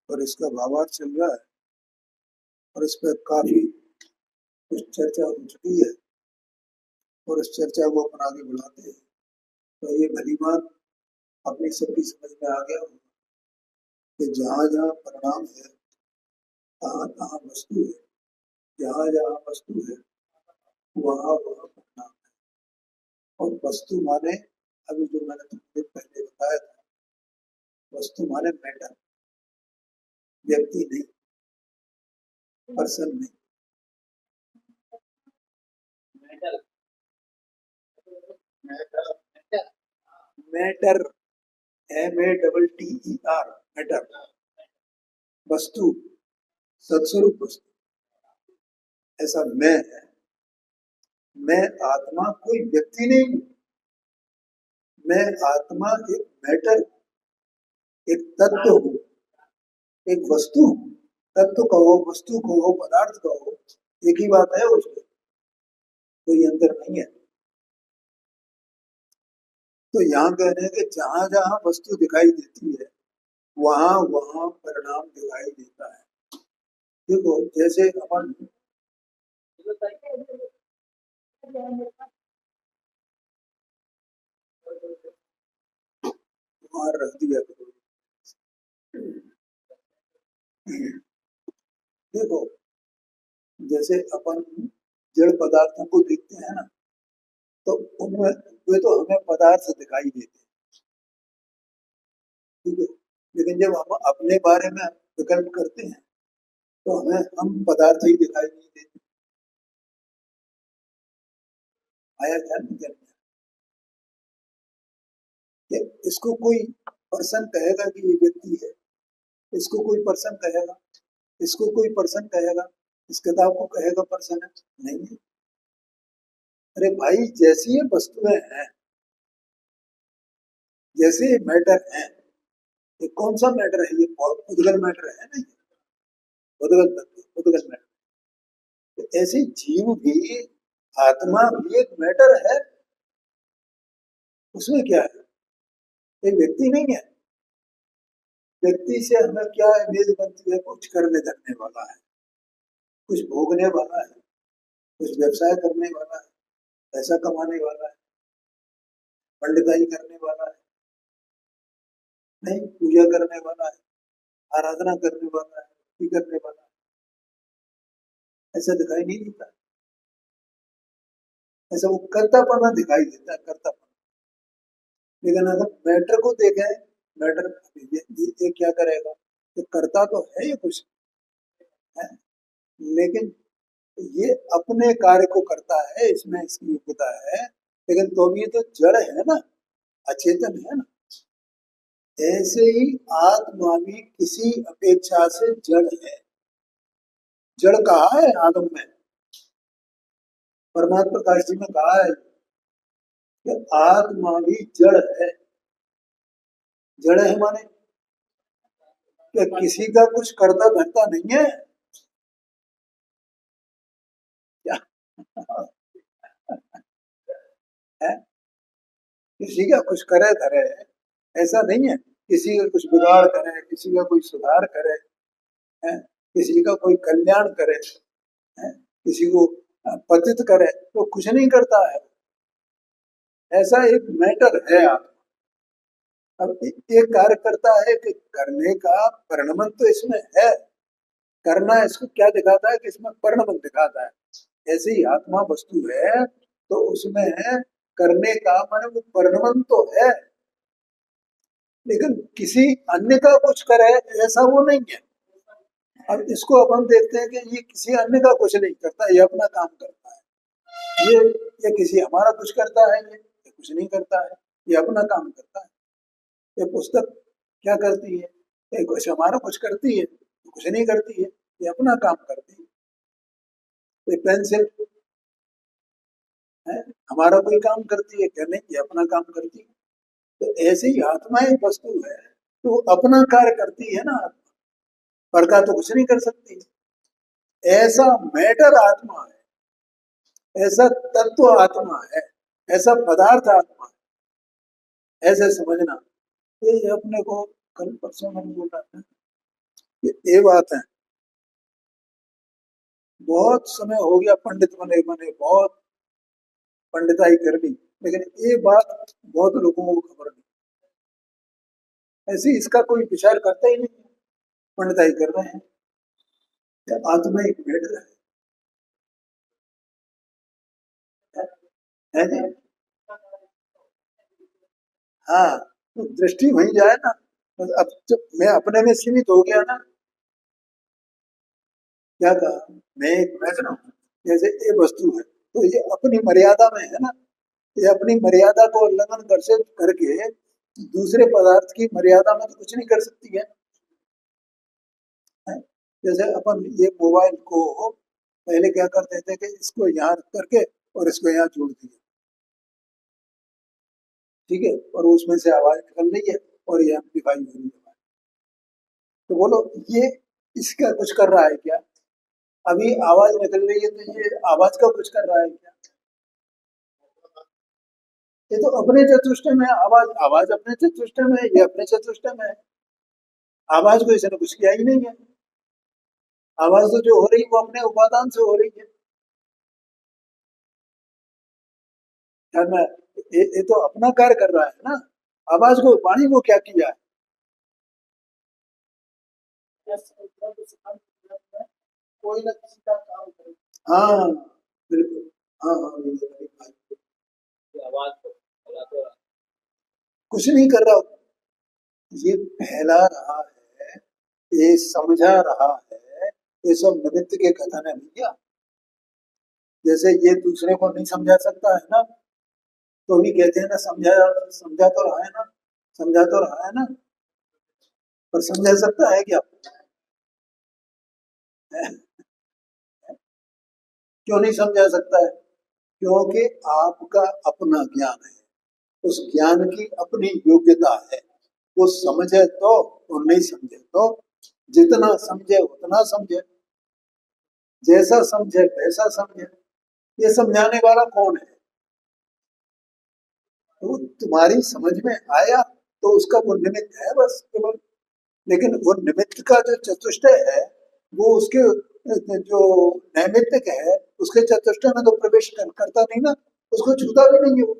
और इसका भावार्थ चल रहा है और इस पर काफी कुछ चर्चा हो चुकी है और इस चर्चा को अपन आगे बढ़ाते हैं। तो ये भली बात अपनी सबकी समझ में आ गया होगा कि जहाँ जहाँ परिणाम है तहाँ तहाँ वस्तु है, जहाँ जहाँ वस्तु है वहाँ वहाँ परिणाम है। और वस्तु माने अभी जो मैंने तुमसे पहले बताया था, वस्तु माने मैटर, व्यक्ति नहीं, पर्सन नहीं। मैटर, MATTER, मैटर, वस्तु, सत्स्वरूप वस्तु, ऐसा मैं है। मैं आत्मा कोई व्यक्ति नहीं हूं, मैं आत्मा एक मैटर, एक तत्व हूं, एक वस्तु हूं। तत्व कहो, वस्तु कहो, पदार्थ कहो, एक ही बात है, उसमें कोई अंतर नहीं है। तो यहाँ कह रहे हैं कि जहां जहां वस्तु दिखाई देती है वहां वहां परिणाम दिखाई देता है। देखो जैसे अपन वहां रख दिया करो। देखो जैसे अपन जड़ पदार्थों को देखते हैं ना, तो उनमें वे तो हमें पदार्थ दिखाई देते हैं, ठीक है। लेकिन जब हम अपने बारे में विकल्प करते हैं तो हमें हम पदार्थ ही दिखाई नहीं देते। आया ध्यान नहीं करना कि इसको कोई पर्सन कहेगा कि ये व्यक्ति है, इसको कोई पर्सन कहेगा, इसको कोई पर्सन कहेगा, इस किताब को कहेगा पर्सन है, नहीं है। अरे भाई जैसी ये वस्तुएं हैं, जैसे ये मैटर है, ये कौन सा मैटर है? ये उद्गल मैटर है ना, उद्गल तत्व, उद्गल मैटर। तो ऐसे जीव भी, आत्मा भी एक मैटर है। उसमें क्या है? एक व्यक्ति नहीं है। व्यक्ति से हमें क्या इमेज बनती है? कुछ करने धरने वाला है, कुछ भोगने वाला है, कुछ व्यवसाय करने वाला है, पैसा कमाने वाला है, पंडिताई करने वाला है, नहीं पूजा करने वाला है, आराधना करने वाला है, भक्ति करने वाला है। ऐसा दिखाई नहीं देता। ऐसा वो कर्तापना दिखाई देता है, कर्तापना। लेकिन अगर मैटर को देखें, मैटर ये क्या करेगा? तो करता तो है ये कुछ है, लेकिन ये अपने कार्य को करता है, इसमें इसकी योग्यता है। लेकिन तो भी ये तो जड़ है ना, अचेतन है ना। ऐसे ही आत्मा भी किसी अपेक्षा से जड़ है। जड़ कहा है आगम में, परमात्मा प्रकाश जी में कहा है कि आत्मा भी जड़ है। जड़ है माने कि किसी का कुछ करता धरता नहीं है क्या? है? किसी का कुछ करे धरे, ऐसा नहीं है। किसी का कुछ बिगाड़ करे, किसी का कोई सुधार करे, है? किसी का कोई कल्याण करे, है? किसी को पतित करे, तो कुछ नहीं करता है। ऐसा एक मैटर है आत्मा। अब एक कार्य करता है कि करने का परिणमन तो इसमें है। करना इसको क्या दिखाता है? कि इसमें परिणमन दिखाता है। ऐसे ही आत्मा वस्तु है तो उसमें करने का माने वो परिणमन तो है, लेकिन किसी अन्य का कुछ करे ऐसा वो नहीं है। अब इसको अपन देखते हैं कि ये किसी अन्य का कुछ नहीं करता, ये अपना काम करता है। ये किसी हमारा कुछ करता है, ये कुछ नहीं करता है, ये अपना काम करता है। ये पुस्तक क्या करती है? ये कुछ हमारा कुछ करती है, कुछ नहीं करती है, ये अपना काम करती है। ये पेंसिल है, हमारा कोई काम करती है क्या? नहीं, ये अपना काम करती है। तो ऐसे ही आत्मा एक वस्तु है तो वो अपना कार्य करती है ना। पर का तो कुछ नहीं कर सकती। ऐसा मैटर आत्मा है, ऐसा तत्व आत्मा है, ऐसा पदार्थ आत्मा है। ऐसे समझना। ये अपने को कल परसों मैंने बोला था ये बात है। बहुत समय हो गया पंडित बने बने, बहुत पंडिताई कर ली, लेकिन ये बात बहुत लोगों को खबर नहीं। ऐसे इसका कोई विचार करता ही नहीं है, पंडिताई कर रहे हैं। ये आत्मा एक मैटर है जी। हाँ, तो दृष्टि वहीं जाए ना। बस अब जब मैं अपने में सीमित हो गया ना, क्या कहा, मैं एक मैटर हूँ, जैसे ये वस्तु है तो ये अपनी मर्यादा में है ना, ये अपनी मर्यादा को उल्लंघन कर से करके दूसरे पदार्थ की मर्यादा में तो कुछ नहीं कर सकती है? जैसे अपन ये मोबाइल को पहले क्या करते थे कि इसको यहाँ रख करके और इसको यहाँ जोड़ दिया, ठीक है, और उसमें से आवाज निकल रही है और ये एम्पलीफाई हो रही है। तो बोलो ये इसका कुछ कर रहा है क्या? अभी आवाज निकल रही है तो ये आवाज का कुछ कर रहा है क्या? ये तो अपने चतुष्टय में है, आवाज आवाज अपने चतुष्टय में है, ये अपने चतुष्टय में है। आवाज को इसने कुछ किया ही नहीं है। आवाज तो जो हो रही है वो अपने उपादान से हो रही है। है ना? ये तो अपना कार्य कर रहा है ना। आवाज को वाणी को क्या किया है? कोई ना किसी का काम करे। हाँ, बिल्कुल। हाँ हाँ बिल्कुल। आवाज को फैला तो रहा है। कुछ नहीं कर रहा, ये फैला रहा है, ये समझा रहा है, ये सब निमित्त के कथन है भैया। जैसे ये दूसरे को नहीं समझा सकता है ना, तो भी कहते हैं ना, समझा समझा तो रहा है ना, समझा तो रहा है ना, पर समझा सकता है क्या? क्यों नहीं समझा सकता है? क्योंकि आपका अपना ज्ञान है, उस ज्ञान की अपनी योग्यता है। वो समझे तो और नहीं समझे तो, जितना समझे उतना समझे, जैसा समझे वैसा समझे। ये समझाने वाला कौन है? तो तुम्हारी समझ में आया तो उसका वो निमित्त है बस केवल। लेकिन वो निमित्त का जो चतुष्टय है, वो उसके जो नैमित्तिक है उसके चतुष्टय में तो प्रवेश करता नहीं ना, उसको छूता भी नहीं है वो।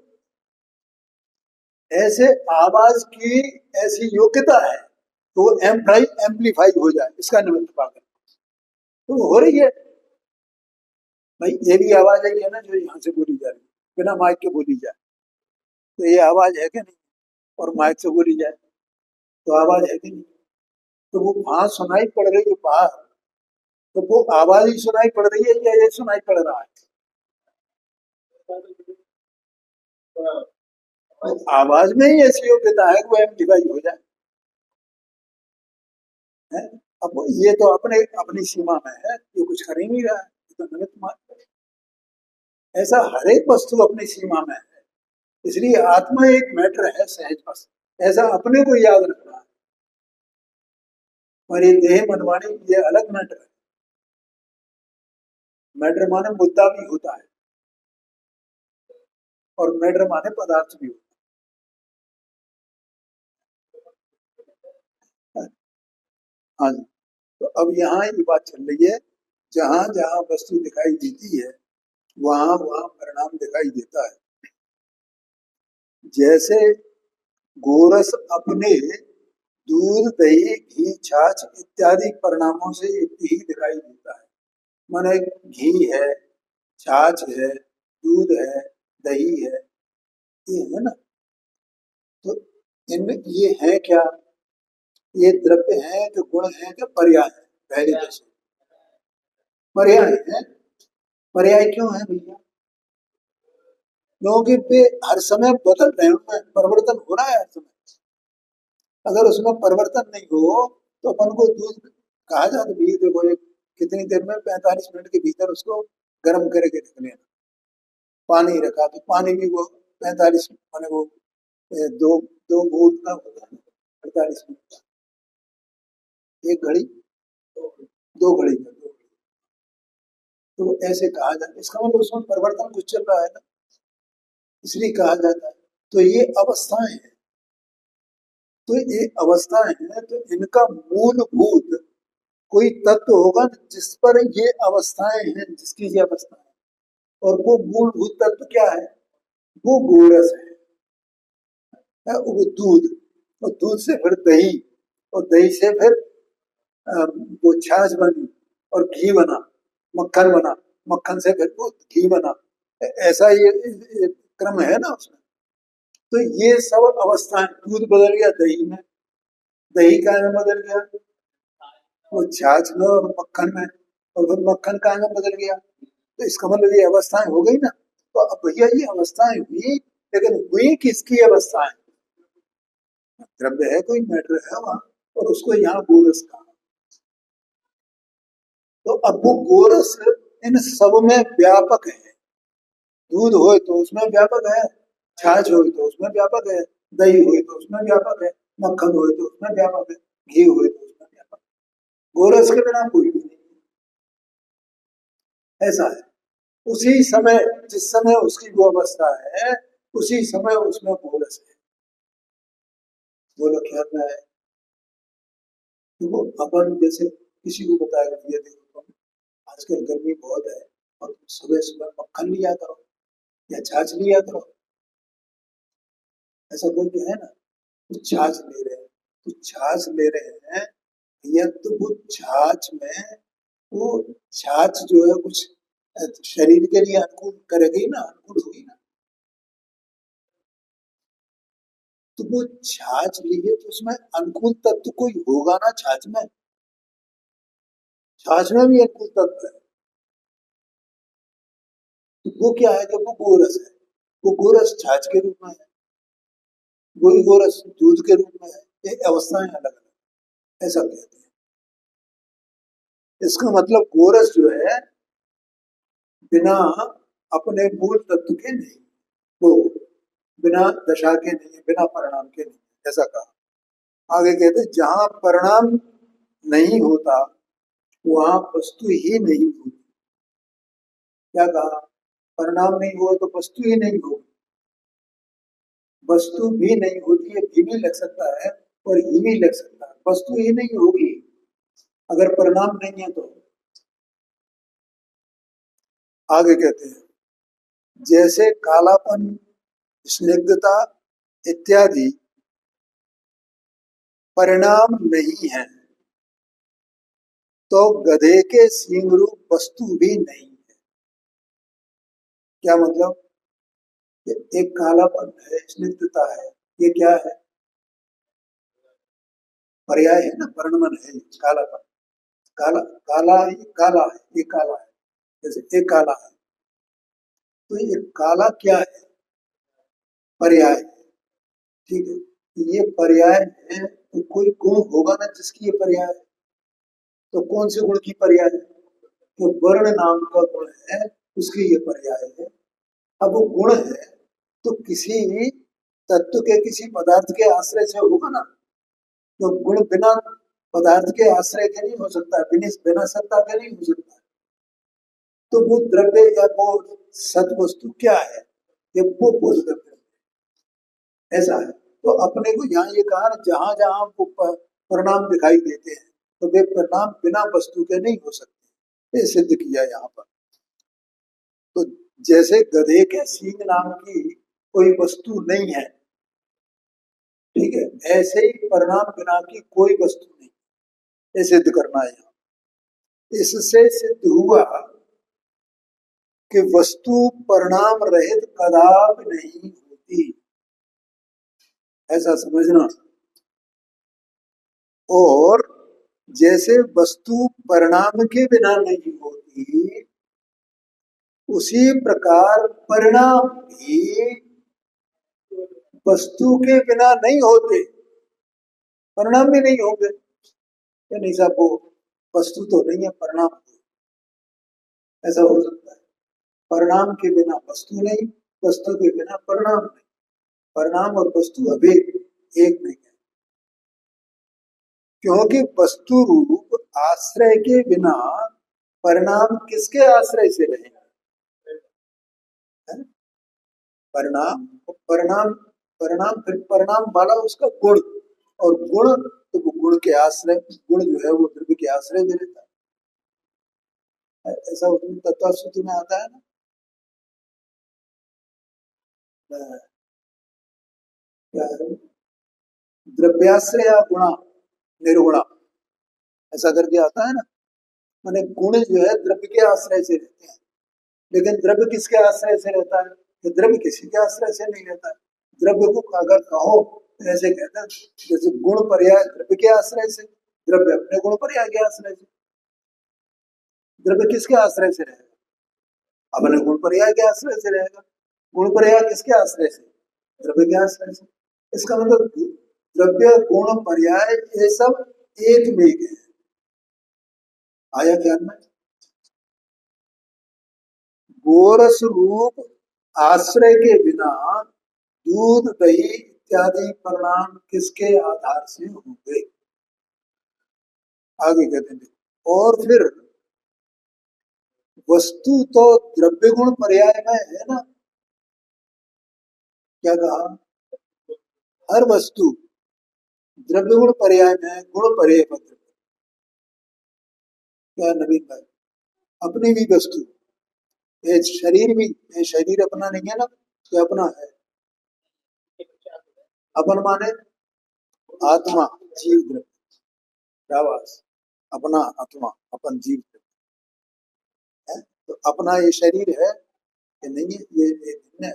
ऐसे आवाज की ऐसी योग्यता है तो वो एम्पलीफाई हो जाए, इसका निमित्त पाकर तो वो हो रही है। भाई ये भी आवाज आई है ना जो यहाँ से बोली जा रही है, बिना माइक के बोली जाए, तो ये आवाज है कि नहीं? और माइक से बोली जाए तो आवाज है कि नहीं? तो वो वहां सुनाई पड़ रही है बाहर, तो वो आवाज ही सुनाई पड़ रही है या ये सुनाई पड़ रहा है? तो आवाज में ही ऐसी योग्यता है कि वो एम्पलीफाई हो जाए है? अब ये तो अपने अपनी सीमा में है, ये कुछ कर ही नहीं रहा है, ये तो निमित्त मात्र है। ऐसा हर एक वस्तु अपनी सीमा में है, इसलिए आत्मा एक मैटर है सहज बस, ऐसा अपने को याद रखना है। और ये देह मनवाणी ये अलग मैटर है। मैटर माने मुद्दा भी होता है और मैटर माने पदार्थ भी होता है। हाँ जी। तो अब यहाँ ये बात चल रही है, जहां जहां वस्तु दिखाई देती है वहां वहां परिणाम दिखाई देता है। जैसे गोरस अपने दूध दही घी छाछ इत्यादि परिणामों से युक्त ही दिखाई देता है। माने घी है, छाछ है, दूध है, दही है, ये है ना। तो इनमें ये है क्या? ये द्रव्य है कि गुण है कि पर्याय है? पहले जैसे पर्याय है। पर्याय क्यों है भैया? क्योंकि वे हर समय बदल रहे हैं, उनमें परिवर्तन हो रहा है हर समय। अगर उसमें परिवर्तन नहीं हो तो अपन को दूध कहा जाता भी, देखो एक कितनी देर में 45 मिनट के भीतर उसको गर्म करके रख लेना। पानी रखा तो पानी भी वो 45 माने वो दो दो बूंद का होता है, 48 मिनट का, एक घड़ी, दो घड़ी का, दो घड़ी। तो ऐसे कहा जाता है, इसका मतलब उसमें परिवर्तन कुछ चल रहा है ना, इसलिए कहा जाता है। तो ये अवस्थाएं हैं, तो ये अवस्थाएं हैं, तो इनका मूलभूत कोई तत्व होगा जिस पर ये अवस्थाएं हैं, जिसकी ये अवस्था है, और वो मूलभूत तत्व क्या है? वो गोरस है, वो दूध, और दूध से फिर दही, और दही से फिर वो छाछ बनी, और घी बना, मक्खन बना, मक्खन से फिर वो घी बना। ऐसा ये क्रम है ना उसमें। तो ये सब अवस्थाएं, दूध बदल गया दही में, दही का में बदल गया वो छाछ में और मक्खन में, और फिर मक्खन का में बदल गया। तो इसका मतलब ये अवस्थाएं हो गई ना। तो अब भैया ये अवस्थाएं हुई, लेकिन हुई किसकी अवस्थाएं? द्रव्य है, कोई मैटर है वहां, और उसको यहाँ गोरस कहा। तो अब वो गोरस इन सब में व्यापक है। दूध हो तो उसमें व्यापक है, छाछ हो तो उसमें व्यापक है, दही हो तो उसमें व्यापक है, मक्खन हो तो उसमें व्यापक है, घी हो तो उसमें व्यापक है। गोरस के बिना कोई भी नहीं, ऐसा है। उसी समय, जिस समय उसकी वो अवस्था है, उसी समय उसमें गोरस है। बोलो क्या है? तो वो अपन जैसे किसी को बताया, ये देखो तुम आजकल गर्मी बहुत है, और तुम सुबह सुबह मक्खन लिया करो या छाछ लिया करो, ऐसा कोई भी है ना? तो छाछ ले रहे हैं, तो छाछ ले रहे हैं, या तो वो छाछ में वो छाछ जो है कुछ शरीर के लिए अनुकूल करेगी ना, अनुकूल होगी ना। तो वो छाछ लिए तो उसमें अनुकूल तत्व कोई होगा ना छाछ में। छाछ में भी अनुकूल तत्व है, तो वो क्या है? कि वो गोरस है। वो गोरस छाछ के रूप में है, वही गोरस दूध के रूप में है। ये अवस्थाएं अलग अलग, ऐसा कहते हैं। इसका मतलब गोरस जो है बिना अपने मूल तत्व के नहीं, वो बिना दशा के नहीं, बिना परिणाम के नहीं, ऐसा कहा। आगे कहते जहां परिणाम नहीं होता वहां वस्तु ही नहीं होती। क्या कहा? परिणाम नहीं हुआ तो वस्तु ही नहीं होगी। वस्तु भी नहीं होती है, भी लग सकता है और ही भी लग सकता है, वस्तु ही नहीं होगी अगर परिणाम नहीं है तो। आगे कहते हैं जैसे कालापन, स्निग्धता इत्यादि परिणाम नहीं है, तो गधे के सींग रूप वस्तु भी नहीं है। क्या मतलब? कि एक कालापन है, स्निग्धता है, ये क्या है? पर्याय है ना, वर्णमन है कालापन। काला, काला ही काला है, ये काला है, जैसे एक काला है, तो ये काला क्या है? पर्याय है, ठीक है। तो ये पर्याय है, तो कोई गुण होगा ना जिसकी ये पर्याय है। तो कौन से गुण की पर्याय है? तो वर्ण नाम का गुण है, उसकी ये पर्याय है। अब वो गुण है तो किसी तत्व के, किसी पदार्थ के आश्रय से होगा ना। तो गुण बिना पदार्थ के आश्रय के नहीं हो सकता, बिना सत्ता के नहीं हो सकता। तो वो द्रव्य या वो सत वस्तु क्या है? ये वो बोध द्रव्य, ऐसा है। तो अपने को यहाँ ये कहा ना, जहां जहां वो परिणाम दिखाई देते हैं तो वे परिणाम बिना वस्तु के नहीं हो सकते, ये सिद्ध किया यहाँ पर। तो जैसे गधे के सींग नाम की कोई वस्तु नहीं है, ठीक है, ऐसे ही परिणाम बिना की कोई वस्तु नहीं, ये सिद्ध करना है यहाँ। इससे सिद्ध हुआ कि वस्तु परिणाम रहित कदापि नहीं होती, ऐसा समझना। और जैसे वस्तु परिणाम के बिना नहीं होती, उसी प्रकार परिणाम भी वस्तु के बिना नहीं होते, परिणाम भी नहीं होंगे। या नहीं साहब, वो वस्तु तो नहीं है, परिणाम, ऐसा हो सकता है? परिणाम के बिना वस्तु नहीं, वस्तु के बिना परिणाम नहीं। परिणाम और वस्तु अभेद, एक नहीं है। क्योंकि वस्तु रूप आश्रय के बिना परिणाम किसके आश्रय से रहेगा? परिणाम, परिणाम, परिणाम फिर परिणाम वाला उसका गुण, और गुण तो वो गुण के आश्रय, गुण जो है वो द्रव्य के आश्रय में रहता है। ऐसा उसमें तत्वसूत्र में आता है ना, क्या है, द्रव्याश्रय गुणा निर्गुणा, ऐसा करके आता है ना। माने गुण जो है द्रव्य के आश्रय से रहते हैं, लेकिन द्रव्य किसके आश्रय से रहता है? तो द्रव्य किसी के आश्रय से नहीं रहता है। द्रव्य को अगर कहो तो ऐसे कहते हैं, जैसे गुण पर्याय द्रव्य के आश्रय से, द्रव्य अपने गुण पर्याय के आश्रय से। द्रव्य किसके आश्रय से रहेगा? अपने गुण पर्याय के आश्रय से रहेगा। गुण पर्याय किसके आश्रय से? द्रव्य के आश्रय से। इसका मतलब द्रव्य गुण पर्याय ये सब एक में है। आया ध्यान में? गोरस रूप आश्रय के बिना दूध दही इत्यादि परिणाम किसके आधार से होंगे? आगे कहते हैं, और फिर वस्तु तो द्रव्य गुण पर्याय में है ना। क्या कहा? हर वस्तु द्रव्य गुण पर्याय में, गुण पर्याय पत्र। क्या नवीन भाई? अपनी भी वस्तु, ये शरीर भी, ये शरीर अपना नहीं है ना, ये अपना है। अपन माने आत्मा, जीव द्रव्य, शाबाश, अपना आत्मा, अपन जीव है। तो अपना ये शरीर है कि नहीं है, ये भिन्न है।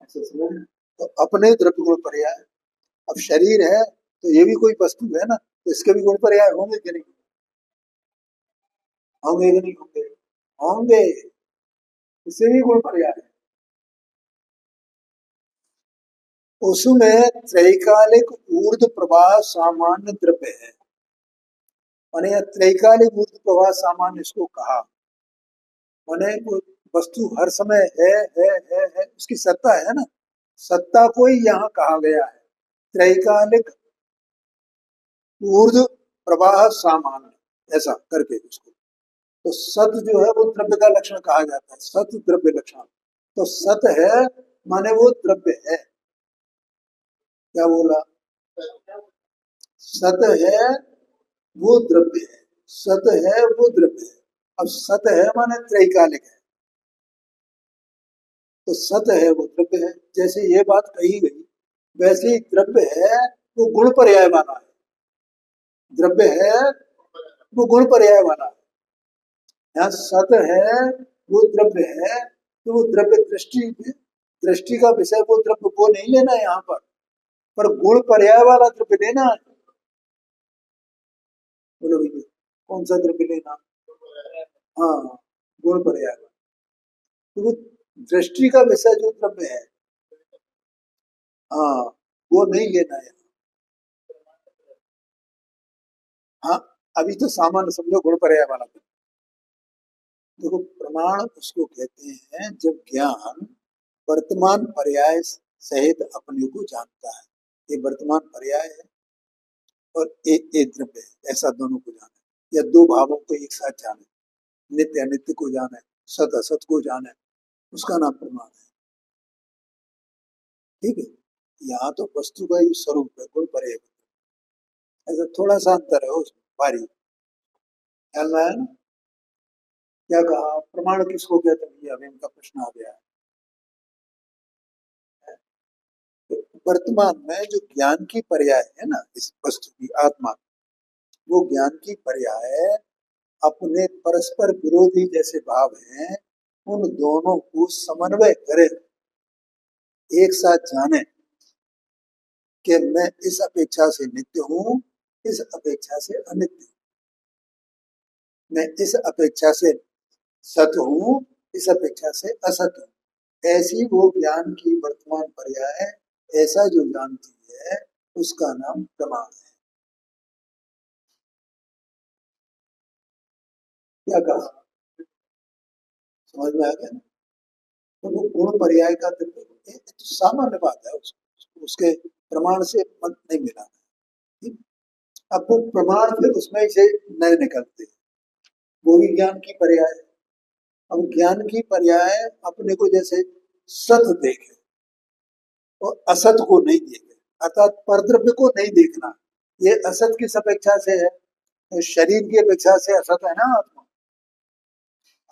ऐसे समझ? तो अपने द्रव्य गुण पर्याय, अब शरीर है तो ये भी कोई वस्तु है ना, तो इसके भी गुण पर्याय होंगे कि नहीं? होंगे कि नहीं होंगे? होंगे, इससे भी गुण पर्याय है। उसमें त्रैकालिक ऊर्ध्व प्रवाह सामान्य द्रव्य है। माने त्रैकालिक ऊर्ध्व प्रवाह सामान्य इसको कहा, माने वो वस्तु हर समय है, उसकी सत्ता है ना, सत्ता को ही यहाँ कहा गया है त्रैकालिक ऊर्ध्व प्रवाह सामान्य, ऐसा करके उसको। तो सत जो है वो द्रव्य का लक्षण कहा जाता है, सत द्रव्य लक्षण। तो सत है माने वो द्रव्य है। क्या बोला? सत है वो द्रव्य है, सत है वो द्रव्य है। अब सत है माने त्रैकालिक है, तो सत है वो द्रव्य है। जैसे ये बात कही गई वैसे ही द्रव्य है वो गुण पर्याय वाला है, द्रव्य है वो गुण पर्याय वाला है। यहाँ सत है वो द्रव्य है, तो वो द्रव्य दृष्टि, दृष्टि का विषय वो द्रव्य को नहीं लेना है यहाँ पर गुण पर्याय वाला द्रव्य लेना है। बोलो भैया, कौन सा द्रव्य लेना? हाँ, गुण पर्याय। तो वो दृष्टि का विषय जो द्रव्य है, हाँ, वो नहीं लेना है। हाँ, अभी तो सामान्य समझो गुण पर्याय वाला। देखो, प्रमाण उसको कहते हैं जब ज्ञान वर्तमान पर्याय सहित अपने को जानता है। ये वर्तमान पर्याय है और एक द्रव्य है, ऐसा दोनों को जाने, या दो भावों को एक साथ जाने, नित्य अनित्य को जाने, सत असत को जाने, उसका नाम प्रमाण है। ठीक है? यहाँ तो वस्तु का ही स्वरूप है, गुण पर्याय, ऐसा थोड़ा सा अंतर है उसमें, भारी ख्याल में आया ना? क्या कहा? प्रमाण किसको कहते हैं? अभी इनका प्रश्न आ गया है। वर्तमान में जो ज्ञान की पर्याय है ना, इस वस्तु की, आत्मा, वो ज्ञान की पर्याय अपने परस्पर विरोधी जैसे भाव हैं, उन दोनों को समन्वय करे, एक साथ जाने कि मैं इस अपेक्षा से नित्य हूं, इस अपेक्षा से अनित्य, मैं इस अपेक्षा से सत हूं, इस अपेक्षा से असत हूं। ऐसी वो ज्ञान की वर्तमान पर्याय, ऐसा जो जानती है उसका नाम प्रमाण है। क्या कहा? समझ में आ गया ना? तो वो गुण पर्याय का तो सामान्य बात है, उसके प्रमाण से मत नहीं मिलाना। अब वो प्रमाण फिर उसमें से नए निकलते हैं, वो भी ज्ञान की पर्याय है। अब ज्ञान की पर्याय अपने को जैसे सत देखे और असत को नहीं देखे, अर्थात परद्रव्य को नहीं देखना, ये असत किस अपेक्षा से है? शरीर की अपेक्षा से असत है ना आत्मा।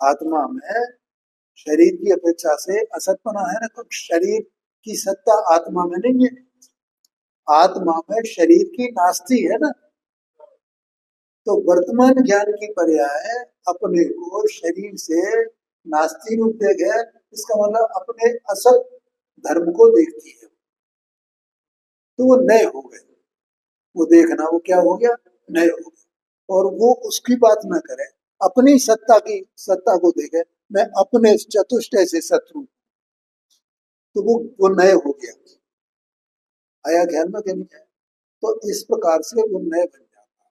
आत्मा में शरीर की अपेक्षा से असतपना है ना, तो शरीर की सत्ता आत्मा में नहीं है। आत्मा में शरीर की नास्ती है ना। तो वर्तमान ज्ञान की पर्याय अपने को शरीर से नास्ती रूप देखे, इसका मतलब अपने असल धर्म को देखती है, तो वो नए हो गए। वो देखना वो क्या हो गया, नए हो गए। और वो उसकी बात ना करे, अपनी सत्ता की सत्ता को देखे, मैं अपने चतुष्टय से शत्रु, तो वो नए हो गया। आया ध्यान में कि नहीं है? तो इस प्रकार से वो नए बन जाता है,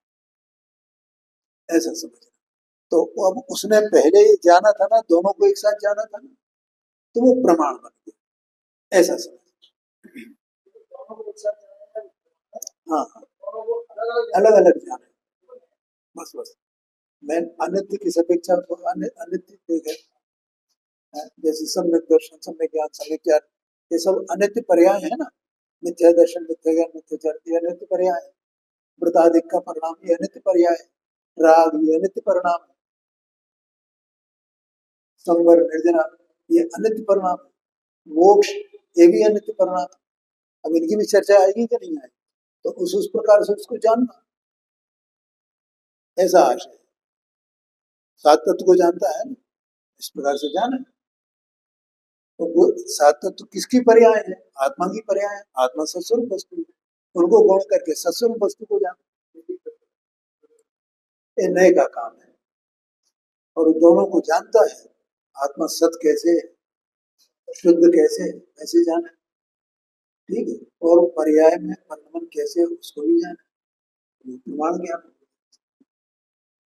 ऐसा समझना। तो अब उसने पहले ही जाना था ना, दोनों को एक साथ जाना था ना, तो वो प्रमाण बन गया, ऐसा समझ। हाँ हाँ, अलग अलग जाने, बस बस। मैं अनित्य की अपेक्षा तो अनित्य देखे, जैसे सम्यक दर्शन, सम्यक ज्ञान, सम्यक ज्ञान, ये सब अनित्य पर्याय है ना। मिथ्या दर्शन, मिथ्या ज्ञान, मिथ्या ज्ञान, ये अनित्य पर्याय है। वृताधिक का परिणाम ये अनित्य पर्याय है। राग ये अनित्य परिणाम है। संवर निर्जना ये अनित्य परिणाम है। मोक्ष ये भी अनित्य परिणाम है। अब इनकी भी चर्चा आएगी कि नहीं आएगी, तो उस प्रकार से उसको जानना, ऐसा आशय है। सात तत्व को जानता है ना, इस प्रकार से जाने। तो वो सात तत्व किसकी पर्याय है? आत्मा की पर्याय है। आत्मा सत्स्वरूप वस्तु है, उनको गौण करके सत्स्वरूप वस्तु को जाना, ये नए का काम है। और दोनों को जानता है, आत्मा सत कैसे है, शुद्ध कैसे है, ऐसे जाना, ठीक है। और पर्याय में वर्तमान कैसे है, उसको भी जाना, प्रमाण ज्ञान,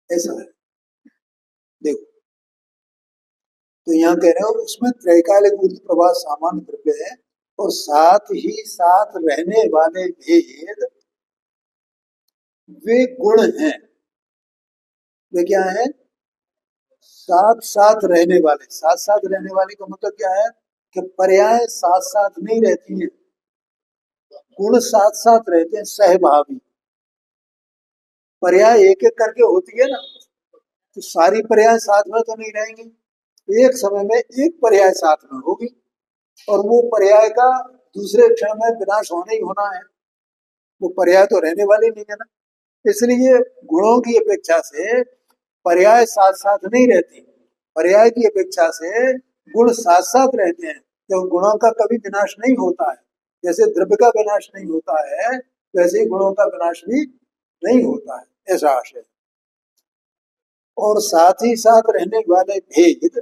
ऐसा है। देखो, तो यहाँ कह रहे हो उसमें त्रैकालिक ऊर्ध्व प्रवाह सामान्य द्रव्य है, और साथ ही साथ रहने वाले भेद वे गुण हैं। वे क्या है? साथ साथ रहने वाले। साथ साथ रहने वाले का मतलब क्या है कि पर्याय साथ साथ नहीं रहती है, गुण साथ साथ रहते हैं, सहभावी। पर्याय एक एक करके होती है ना, तो सारी पर्याय साथ में तो नहीं रहेंगी। एक समय में एक पर्याय साथ में होगी, और वो पर्याय का दूसरे क्षण में विनाश होना ही होना है। वो पर्याय तो रहने वाली नहीं है ना। इसलिए गुणों की अपेक्षा से पर्याय साथ साथ नहीं रहती, पर्याय की अपेक्षा से गुण साथ साथ रहते हैं, क्योंकि गुणों का कभी विनाश नहीं होता है। जैसे द्रव्य का विनाश नहीं होता है, वैसे ही गुणों का विनाश भी नहीं होता है, ऐसा आशय। और साथ ही साथ रहने वाले भेद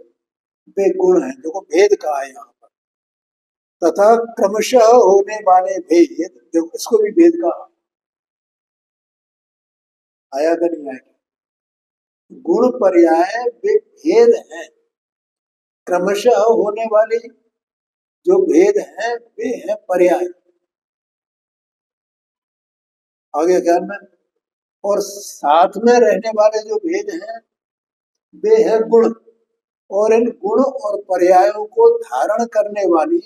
वे गुण हैं, देखो भेद कहा है यहाँ पर। तथा क्रमशः होने वाले भेद, देखो इसको भी भेद कहा। आया कि नहीं आया? गुण पर्याय वे भेद हैं, क्रमशः होने वाले जो भेद हैं वे हैं पर्याय। आगे ख्याल में। और साथ में रहने वाले जो भेद हैं वे हैं गुण। और इन गुण और पर्यायों को धारण करने वाली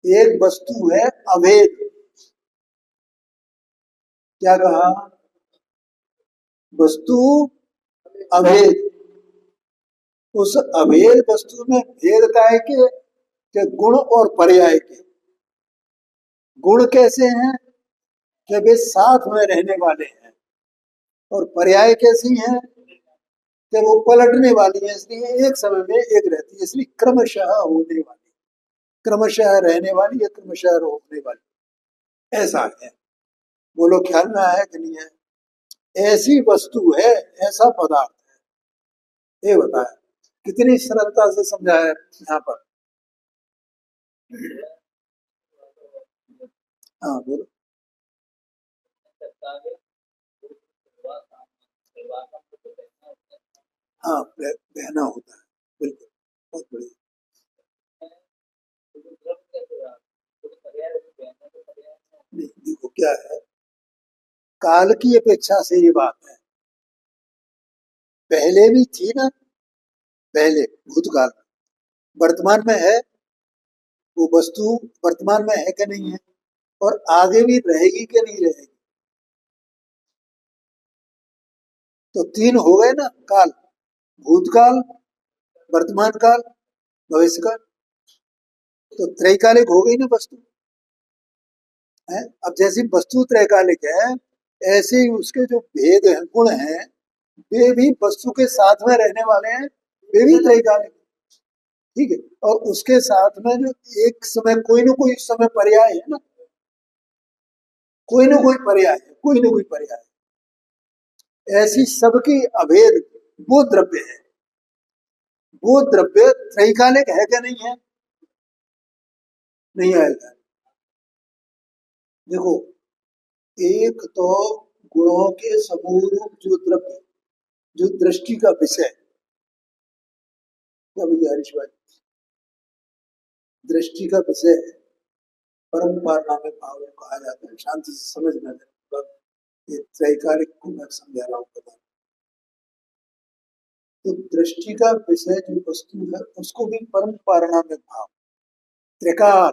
एक वस्तु है अभेद। क्या कहा? वस्तु अभेद। उस अभेद वस्तु में भेद का है कि गुण और पर्याय के। गुण कैसे हैं कि वे साथ में रहने वाले हैं, और पर्याय कैसी हैं कि वो पलटने वाली है, इसलिए एक समय में एक रहती है, इसलिए क्रमशः होने वाली, क्रमशः रहने वाली या क्रमशः होने वाली, ऐसा है। बोलो ख्याल में आया कि नहीं है? ऐसी वस्तु है, ऐसा पदार्थ है, ये बताया। कितनी सरलता से समझाया यहाँ पर। हाँ बोलो। हाँ बहना होता है, बिल्कुल, बहुत बढ़िया। नहीं देखो क्या है, काल की अपेक्षा से ये बात है, पहले भी थी ना, पहले भूतकाल में, वर्तमान में है, वो वस्तु वर्तमान में है कि नहीं है, और आगे भी रहेगी कि नहीं रहेगी, तो तीन हो गए ना काल, भूतकाल, वर्तमान काल, भविष्य काल। तो त्रैकालिक हो गई ना वस्तु है। अब जैसी वस्तु त्रैकालिक है, ऐसे ही उसके जो भेद हैं, गुण हैं, वे भी वस्तु के साथ में रहने वाले हैं, वे भी त्रैकालिक। ठीक है। और उसके साथ में जो एक समय कोई ना कोई समय पर्याय है ना, कोई ना कोई पर्याय है, कोई ना कोई पर्याय है। ऐसी सबकी अभेद वो द्रव्य है। वो द्रव्य त्रैकालिक है क्या नहीं है? नहीं आएगा। देखो, एक तो गुणों के समूह रूप जो द्रव्य, जो दृष्टि का विषय, क्या भैया हरीश भाई, दृष्टि का विषय है, परम पारणामिक भाव कहा जाता है। शांति से समझना है, ये त्रैकालिक को मैं समझा रहा हूँ बता। तो दृष्टि का विषय जो वस्तु है, उसको भी परम पारणामिक भाव, त्रिकाल,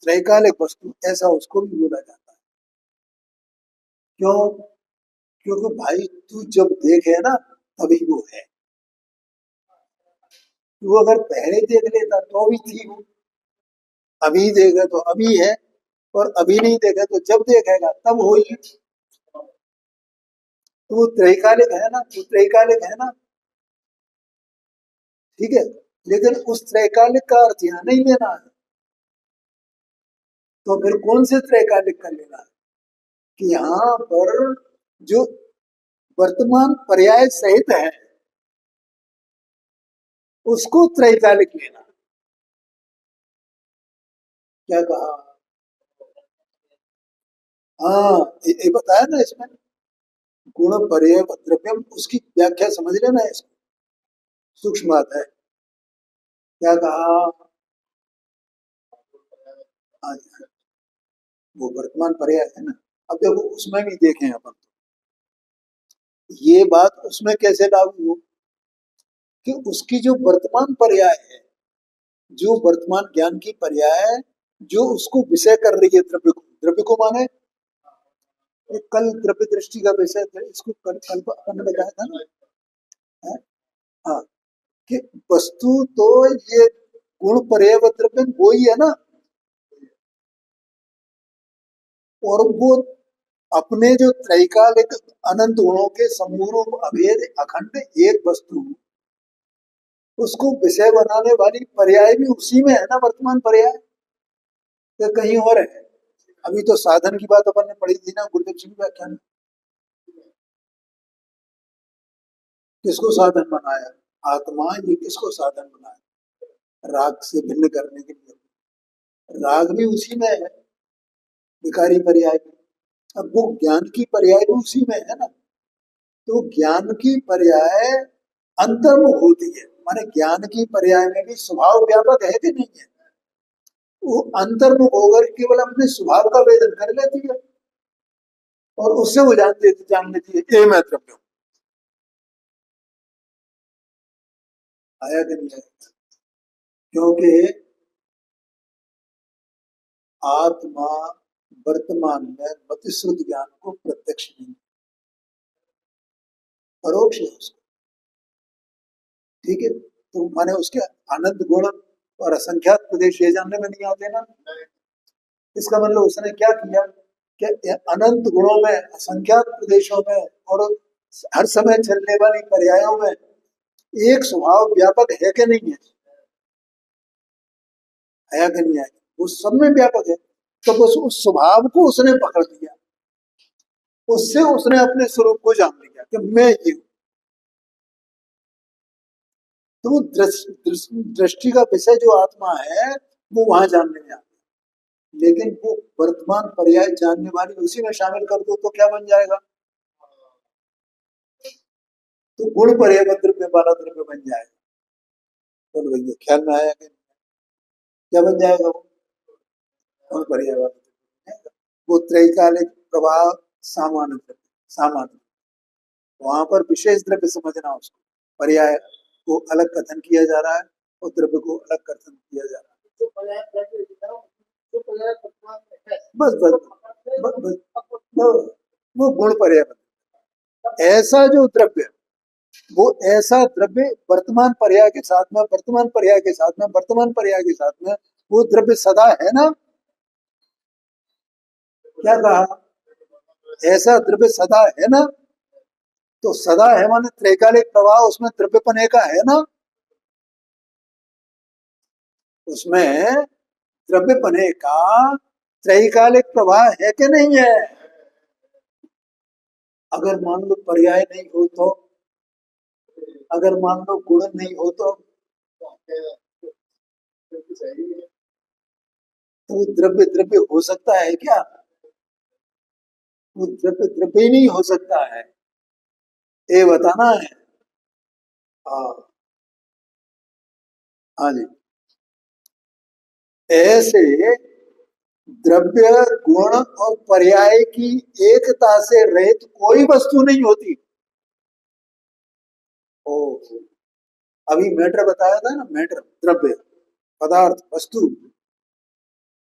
त्रैकालिक वस्तु, ऐसा उसको भी बोला जाता है। क्यों? क्योंकि भाई तू जब देखे ना तभी वो है। तू अगर पहले देख लेता तो भी थी वो, अभी देखे तो अभी है, और अभी नहीं देखे तो जब देखेगा तब होगी। तो वो त्रैकालिक है ना, वो त्रैकालिक है ना। ठीक है। लेकिन उस त्रैकालिक का अर्थ यहाँ नहीं लेना है। तो फिर कौन से त्रैकालिक का लेना है? कि यहाँ पर जो वर्तमान पर्याय सहित है, उसको त्रैकालिक लेना। क्या कहा? हाँ, ये बताया ना इसमें, गुण पर्याय द्रव्यम, उसकी व्याख्या समझ लेना इसमें, सूक्ष्म बात है। क्या कहा? हाँ जी, हाँ। वो वर्तमान पर्याय है ना। अब देखो उसमें भी देखें अपन, ये बात उसमें कैसे लागू हो कि उसकी जो वर्तमान पर्याय है, जो वर्तमान ज्ञान की पर्याय है, जो उसको विषय कर रही है द्रव्य को, द्रव्य को माने ये कल द्रव्य दृष्टि का विषय था, इसको कल अपन ने बताया था ना। है? हाँ, कि वस्तु तो ये गुण पर्याय व द्रव्य वो ही है ना। और वो अपने जो त्रैकालिक अनंत गुणों के समूह अभेद अखंड एक वस्तु, उसको विषय बनाने वाली पर्याय भी उसी में है ना, वर्तमान पर्याय, या कहीं और है? अभी तो साधन की बात अपन ने पढ़ी थी ना गुरुदेव जी की व्याख्यान में। किसको साधन बनाया? आत्मा, ये किसको साधन बनाया? राग से भिन्न करने के लिए। राग भी उसी में है, विकारी पर्याय भी। अब वो ज्ञान की पर्याय भी उसी में है ना। तो ज्ञान की पर्याय अंतर्मुख होती है, माने ज्ञान की पर्याय में भी स्वभाव व्यापक है कि नहीं है? वो अंतर्मुख होकर केवल अपने स्वभाव का वेदन कर लेती है, और उससे वो जान लेती है ये मैं द्रव्य हूं। आया कि नहीं आया? क्योंकि आत्मा वर्तमान में मतिश्रुत ज्ञान को प्रत्यक्ष नहीं, परोक्ष है उसको। ठीक है। तो माने उसके अनंत गुण और असंख्यात प्रदेश ये जानने में नहीं आते ना। इसका मतलब उसने क्या किया कि अनंत गुणों में, असंख्यात प्रदेशों में, और हर समय चलने वाली पर्यायों में एक स्वभाव व्यापक है कि नहीं है? है कि नहीं है? वो सब में व्यापक है। तो बस उस स्वभाव को उसने पकड़ लिया, उससे उसने अपने स्वरूप को जान लिया कि मैं ये हूं। तो वो दृष्टि का विषय जो आत्मा है, वो वहां जानने में आता है। लेकिन वो वर्तमान पर्याय जानने वाली उसी में शामिल कर दो तो क्या बन जाएगा? तो गुण पर्याय द्रव्य वाला द्रव्य बन जाएगा। बोलो भैया, ख्याल में आया कि क्या बन जाएगा वो? गुण पर्याय वाला द्रव्य। वो त्रैकालिक प्रभाव, सामान्य द्रव्य, सामान्य, वहां पर विशेष द्रव्य समझना उसको। पर्याय को अलग कथन किया जा रहा है और द्रव्य को अलग कथन किया जा रहा है। बस बस बस, बस, बस वो गुण पर्याय, ऐसा जो द्रव्य, वो ऐसा द्रव्य वर्तमान पर्याय के साथ में, वर्तमान पर्याय के साथ में, वर्तमान पर्याय के साथ में, वो द्रव्य सदा है ना। क्या कहा? ऐसा द्रव्य सदा है ना। तो सदा है माने त्रैकालिक प्रवाह उसमें द्रव्यपने का है ना। उसमें द्रव्यपने का त्रैकालिक प्रवाह है कि नहीं है? अगर मान लो पर्याय नहीं हो तो, अगर मान लो गुण नहीं हो तो वो द्रव्य द्रव्य हो सकता है क्या? वो द्रव्य द्रव्य ही नहीं हो सकता है, ये बताना है। हाँ। हाँ जी। ऐसे द्रव्य, गुण और पर्याय की एकता से रहित कोई वस्तु नहीं होती। ओ, अभी मैटर बताया था ना, मैटर द्रव्य, पदार्थ, वस्तु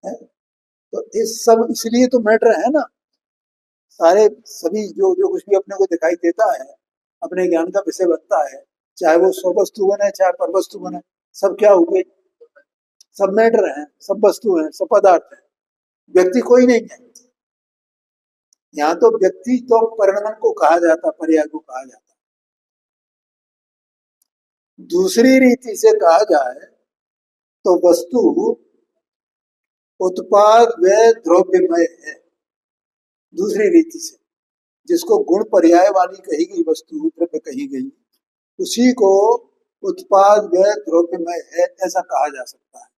है। तो इस सब इसलिए तो मैटर है ना। सारे सभी जो जो कुछ भी अपने को दिखाई देता है, अपने ज्ञान का विषय बनता है, चाहे वो स्ववस्तु बने चाहे परवस्तु बने, सब क्या हुए? सब मैटर हैं, सब वस्तु हैं, सब पदार्थ हैं। व्यक्ति कोई नहीं है। यहाँ तो व्यक्ति तो परिणमन को कहा जाता, पर्याय को कहा जाता। दूसरी रीति से कहा जाए तो वस्तु उत्पाद व द्रव्यमय है। दूसरी रीति से, जिसको गुण पर्याय वाली कही गई वस्तु, द्रव्य कही गई, उसी को उत्पाद व द्रव्यमय है ऐसा कहा जा सकता है।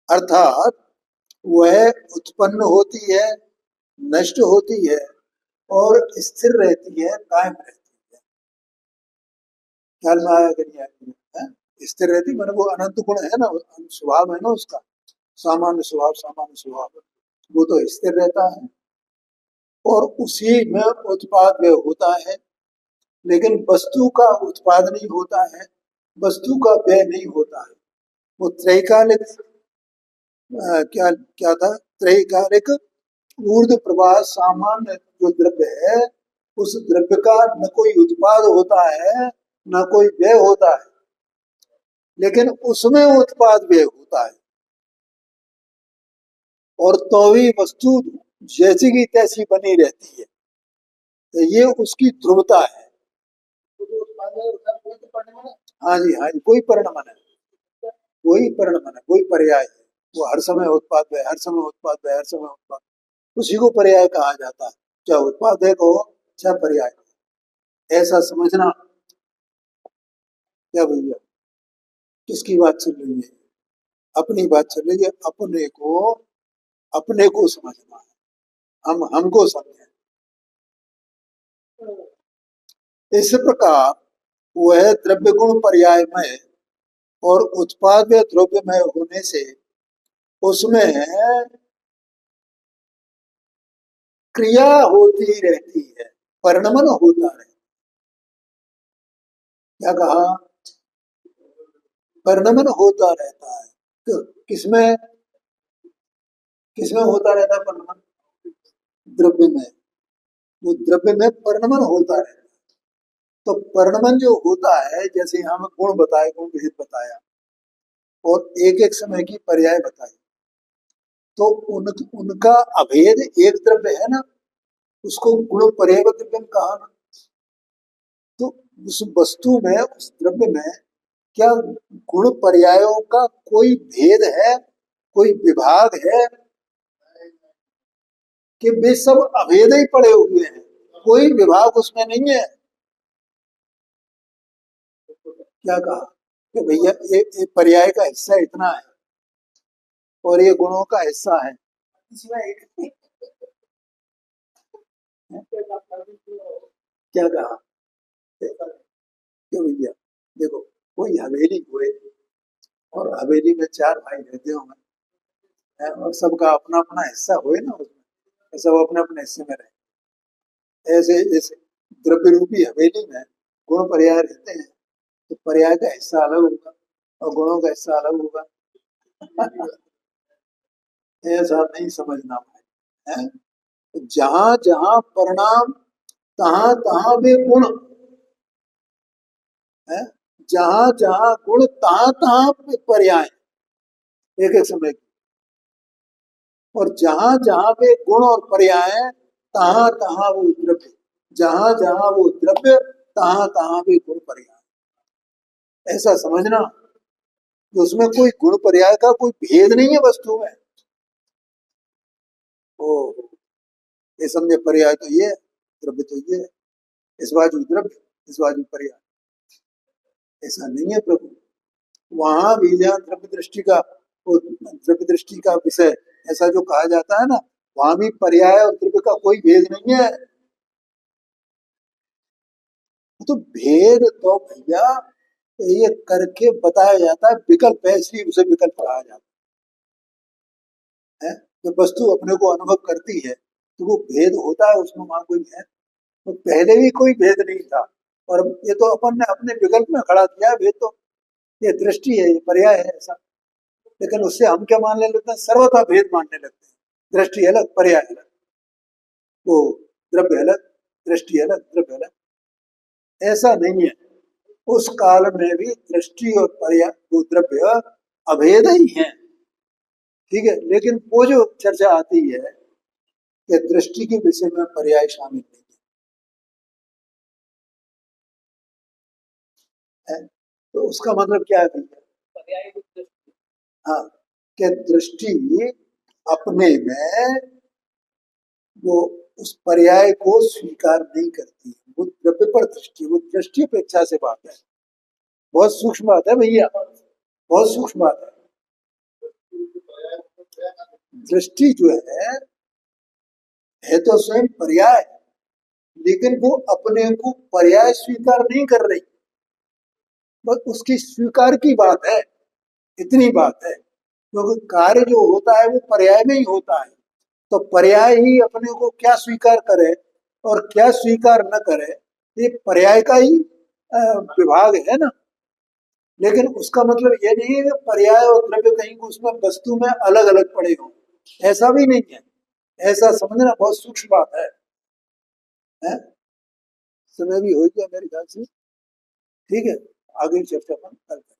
अर्थात वह उत्पन्न होती है, नष्ट होती है और स्थिर रहती है, कायम रहती है। ख्याल में आया कि नहीं आया? है? स्थिर रहती माने वो अनंत गुण है ना, स्वभाव है ना उसका, सामान्य स्वभाव, सामान्य स्वभाव, वो तो स्थिर रहता है और उसी में उत्पाद व्यय होता है। लेकिन वस्तु का उत्पाद नहीं होता है, वस्तु का व्यय नहीं होता है। वो त्रैकालिक, क्या क्या था, त्रैकालिक ऊर्ध्व प्रवाह सामान्य जो द्रव्य है, उस द्रव्य का न कोई उत्पाद होता है न कोई व्यय होता है, लेकिन उसमें उत्पाद व्यय होता है। और तो भी वस्तु जैसी की तैसी बनी रहती है। तो ये उसकी ध्रुवता है। हाँ जी, हाँ जी, कोई परिणमन है, कोई परिणमन है, कोई पर्याय है। वो हर समय उत्पाद है, हर समय उत्पाद है, हर समय उत्पाद, उसी को पर्याय कहा जाता है। चाहे उत्पाद है को, चाहे पर्याय को, ऐसा समझना। क्या भैया, किसकी बात चल रही है? अपनी बात चल रही है। अपने को समझना है, हम हमको समझे। इस प्रकार वह द्रव्य गुण पर्यायमय और उत्पाद द्रव्यमय होने से उसमें क्रिया होती रहती है, परिणमन होता रहता। क्या कहा? परिणमन होता रहता है। तो किसमें, किसमें होता रहता है परिणमन? द्रव्य में। वो द्रव्य में परिणमन होता रहता है। तो परिणमन जो होता है, जैसे यहाँ में गुण बताए, गुण भेद बताया और एक एक समय की पर्याय बताई, तो उनका अभेद एक द्रव्य है ना, उसको गुण पर्याय द्रव्य कहा ना। तो उस वस्तु में, उस द्रव्य में क्या गुण पर्यायों का कोई भेद है, कोई विभाग है कि वे सब अभेद ही पड़े हुए हैं, कोई विभाग उसमें नहीं है? क्या कहा कि भैया ये पर्याय का हिस्सा इतना है और ये गुणों का हिस्सा है, इसमें एक क्या कहा कि भैया देखो, कोई हवेली हुए और हवेली में चार भाई रहते होंगे, और सबका अपना अपना हिस्सा हुए ना उसमें, सब अपने अपने हिस्से में रहे। ऐसे जैसे द्रव्य रूपी हवेली में गुण पर्याय रहते हैं, तो पर्याय का हिस्सा अलग होगा और गुणों का हिस्सा अलग होगा। ऐसा नहीं समझना है। जहां जहां परिणाम तहां तहां वे गुण है, जहां जहां गुण तहां तहां पे पर्याय, एक एक समय की। और जहां जहां पे गुण और पर्याय है, तहां तहां वो द्रव्य, जहां जहां वो द्रव्य, तहां तहां भी गुण पर्याय। ऐसा समझना कि उसमें कोई गुण पर्याय का कोई भेद नहीं है वस्तु में। ओ, ये समझे, पर्याय तो ये है, द्रव्य तो ये है, इस बाजू द्रव्य, इस बाजू पर्याय। ऐसा नहीं है प्रभु। वहां भी जहाँ द्रव्य दृष्टि का, वो द्रव्य दृष्टि का विषय ऐसा जो कहा जाता है ना, वहां भी पर्याय और द्रव्य का कोई भेद नहीं है। तो भेद तो भैया ये करके बताया जाता है, विकल्प है, इसलिए उसे विकल्प कहा जाता है। जब वस्तु अपने को अनुभव करती है तो वो भेद होता है, उसमें वहां कोई है। तो पहले भी कोई भेद नहीं था, और ये तो अपन ने अपने विकल्प में खड़ा किया है भेद। तो ये दृष्टि है, ये पर्याय है ऐसा। लेकिन उससे हम क्या मानने लगते हैं, सर्वथा भेद मानने लगते हैं। दृष्टि अलग, पर्याय अलग, वो द्रव्य अलग, दृष्टि अलग, द्रव्य अलग। ऐसा नहीं है। उस काल में भी दृष्टि और पर्याय, वो द्रव्य अभेद ही है। ठीक है, लेकिन वो जो चर्चा आती है कि दृष्टि के विषय में पर्याय शामिल नहीं है, तो उसका मतलब क्या है भैया? हाँ, कि दृष्टि अपने में वो उस पर्याय को स्वीकार नहीं करती, वो द्रव्य पर दृष्टि, वो दृष्टि अपेक्षा से बात है। बहुत सूक्ष्म बात है भैया, बहुत सूक्ष्म बात है। दृष्टि जो है तो स्वयं पर्याय, लेकिन वो अपने को पर्याय स्वीकार नहीं कर रही, बस उसकी स्वीकार की बात है, इतनी बात है। क्योंकि कार्य जो होता है वो पर्याय में ही होता है, तो पर्याय ही अपने को क्या स्वीकार करे और क्या स्वीकार न करे, ये पर्याय का ही विभाग है ना। लेकिन उसका मतलब ये नहीं है कि पर्याय और द्रव्य कहीं उसमें वस्तु में अलग अलग पड़े हों, ऐसा भी नहीं है। ऐसा समझना बहुत सूक्ष्म बात है? समय भी हो गया मेरे ख्याल से। ठीक है, आगे चर्चा अपन करते हैं।